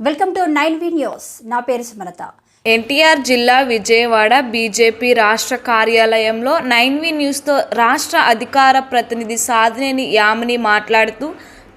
Welcome to 9V news. నా పేరు సుమలత. ఎన్టీఆర్ జిల్లా విజయవాడ బీజేపీ రాష్ట్ర కార్యాలయంలో 9V న్యూస్తో రాష్ట్ర అధికార ప్రతినిధి సాధినేని యామిని మాట్లాడుతూ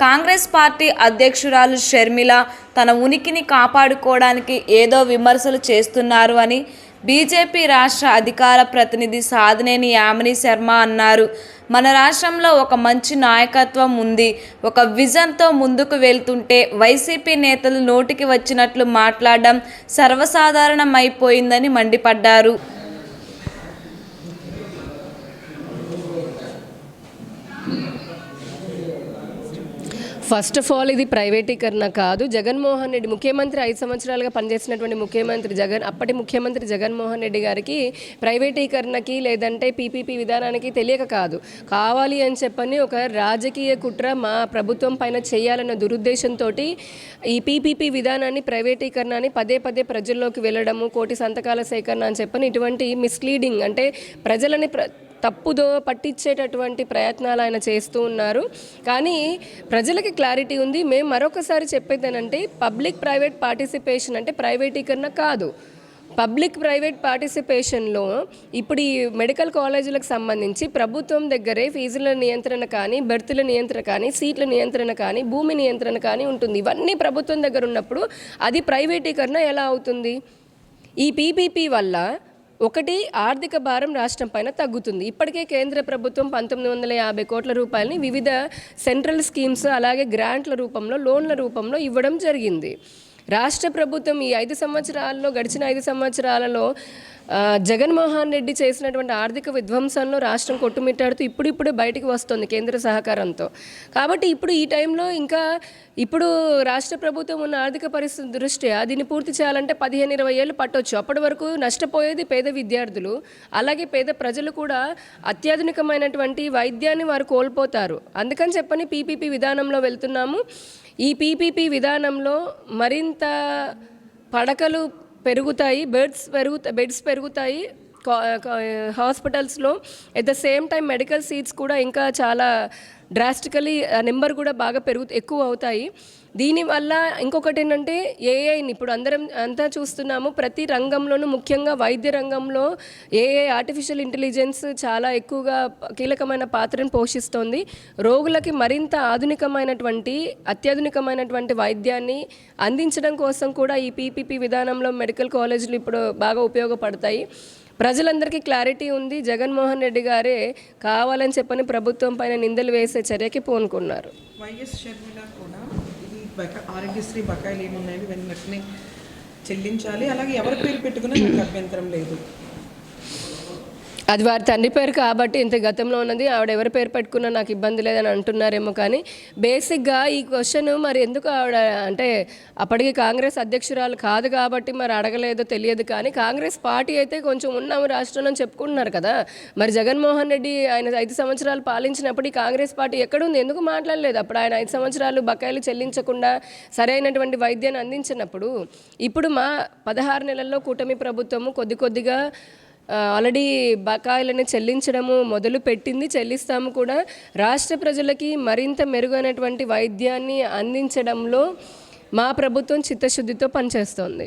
కాంగ్రెస్ పార్టీ అధ్యక్షురాలు షర్మిల తన ఉనికిని కాపాడుకోవడానికి ఏదో విమర్శలు చేస్తున్నారు అని బీజేపీ రాష్ట్ర అధికార ప్రతినిధి సాధినేని యామిని శర్మ అన్నారు. మన రాష్ట్రంలో ఒక మంచి నాయకత్వం ఉంది. ఒక విజన్తో ముందుకు వెళ్తుంటే వైసీపీ నేతలు నోటికి వచ్చినట్లు మాట్లాడడం సర్వసాధారణమైపోయిందని మండిపడ్డారు. ఫస్ట్ ఆఫ్ ఆల్ ఇది ప్రైవేటీకరణ కాదు. జగన్మోహన్ రెడ్డి ముఖ్యమంత్రి 5 సంవత్సరాలుగా పనిచేసినటువంటి అప్పటి ముఖ్యమంత్రి జగన్మోహన్ రెడ్డి గారికి ప్రైవేటీకరణకి లేదంటే పీపీపీ విధానానికి తెలియక కాదు, కావాలి అని చెప్పని ఒక రాజకీయ కుట్ర మా ప్రభుత్వం పైన చేయాలన్న దురుద్దేశంతో ఈ పీపీపీ విధానాన్ని ప్రైవేటీకరణని పదే ప్రజల్లోకి వెళ్ళడము, కోటి సంతకాల సేకరణ అని చెప్పని ఇటువంటి మిస్లీడింగ్ అంటే ప్రజలని తప్పుదో పట్టించేటటువంటి ప్రయత్నాలు ఆయన చేస్తూ ఉన్నారు. కానీ ప్రజలకి క్లారిటీ ఉంది. మేము మరొకసారి చెప్పేదేనంటే పబ్లిక్ ప్రైవేట్ పార్టిసిపేషన్ అంటే ప్రైవేటీకరణ కాదు. పబ్లిక్ ప్రైవేట్ పార్టిసిపేషన్లో ఇప్పుడు ఈ మెడికల్ కాలేజీలకు సంబంధించి ప్రభుత్వం దగ్గరే ఫీజుల నియంత్రణ కానీ, బెర్తుల నియంత్రణ కానీ, సీట్ల నియంత్రణ కానీ, భూమి నియంత్రణ కానీ ఉంటుంది. ఇవన్నీ ప్రభుత్వం దగ్గర ఉన్నప్పుడు అది ప్రైవేటీకరణ ఎలా అవుతుంది? ఈ పీపీపీ వల్ల ఒకటి, ఆర్థిక భారం రాష్ట్రం పైన తగ్గుతుంది. ఇప్పటికే కేంద్ర ప్రభుత్వం 1950 కోట్ల రూపాయలని వివిధ సెంట్రల్ స్కీమ్స్ అలాగే గ్రాంట్ల రూపంలో, లోన్ల రూపంలో ఇవ్వడం జరిగింది. రాష్ట్ర ప్రభుత్వం ఈ గడిచిన 5 సంవత్సరాలలో జగన్మోహన్ రెడ్డి చేసినటువంటి ఆర్థిక విధ్వంసంలో రాష్ట్రం కొట్టుమిట్టాడుతూ ఇప్పుడిప్పుడే బయటికి వస్తుంది కేంద్ర సహకారంతో. కాబట్టి ఇప్పుడు ఈ టైంలో ఇప్పుడు రాష్ట్ర ప్రభుత్వం ఉన్న ఆర్థిక పరిస్థితి దృష్ట్యా దీన్ని పూర్తి చేయాలంటే 15-20 ఏళ్ళు పట్టవచ్చు. అప్పటి వరకు నష్టపోయేది పేద విద్యార్థులు, అలాగే పేద ప్రజలు కూడా అత్యాధునికమైనటువంటి వైద్యాన్ని వారు కోల్పోతారు. అందుకని చెప్పని పీపీపీ విధానంలో వెళ్తున్నాము. ఈ పీపీపీ విధానంలో మరింత పడకలు పెరుగుతాయి, బెడ్స్ పెరుగుతాయి హాస్పిటల్స్లో. At the same time medical seats కూడా ఇంకా చాలా డ్రాస్టికలీ నెంబర్ కూడా బాగా ఎక్కువ అవుతాయి. దీనివల్ల ఇంకొకటి ఏంటంటే ఏఐని ఇప్పుడు అంతా చూస్తున్నాము. ప్రతి రంగంలోనూ ముఖ్యంగా వైద్య రంగంలో ఏఐ ఆర్టిఫిషియల్ ఇంటెలిజెన్స్ చాలా ఎక్కువగా కీలకమైన పాత్రను పోషిస్తోంది. రోగులకి మరింత అత్యాధునికమైనటువంటి వైద్యాన్ని అందించడం కోసం కూడా ఈ పీపీపీ విధానంలో మెడికల్ కాలేజీలు ఇప్పుడు బాగా ఉపయోగపడతాయి. ప్రజలందరికీ క్లారిటీ ఉంది. జగన్మోహన్ రెడ్డి గారే కావాలని చెప్పని ప్రభుత్వం పైన నిందలు వేసే చర్యకి పూనుకున్నారు. వైఎస్ షర్మిల కూడా ఇది ఆరోగ్యశ్రీ బకాయిలు ఏమున్నాయి వెంటనే చెల్లించాలి, అలాగే ఎవరి పేరు పెట్టుకున్నా నాకు అభ్యంతరం లేదు. అది వారి తండ్రి పేరు కాబట్టి ఇంత గతంలో ఉన్నది. ఆవిడ ఎవరి పేరు పెట్టుకున్నా నాకు ఇబ్బంది లేదని అంటున్నారేమో. కానీ బేసిక్గా ఈ క్వశ్చన్ మరి ఎందుకు ఆవిడ అంటే అప్పటికి కాంగ్రెస్ అధ్యక్షురాలు కాదు కాబట్టి మరి అడగలేదో తెలియదు. కానీ కాంగ్రెస్ పార్టీ అయితే కొంచెం ఉన్నాము రాష్ట్రంలో చెప్పుకుంటున్నారు కదా. మరి జగన్మోహన్ రెడ్డి ఆయన 5 సంవత్సరాలు పాలించినప్పుడు ఈ కాంగ్రెస్ పార్టీ ఎక్కడుంది, ఎందుకు మాట్లాడలేదు? అప్పుడు ఆయన 5 సంవత్సరాలు బకాయిలు చెల్లించకుండా సరైనటువంటి వైద్యాన్ని అందించినప్పుడు ఇప్పుడు మా 16 నెలల్లో కూటమి ప్రభుత్వము కొద్దిగా ఆల్రెడీ బకాయిలను చెల్లించడము మొదలు పెట్టింది, చెల్లిస్తాము కూడా. రాష్ట్ర ప్రజలకి మరింత మెరుగైనటువంటి వైద్యాన్ని అందించడంలో మా ప్రభుత్వం చిత్తశుద్ధితో పనిచేస్తోంది.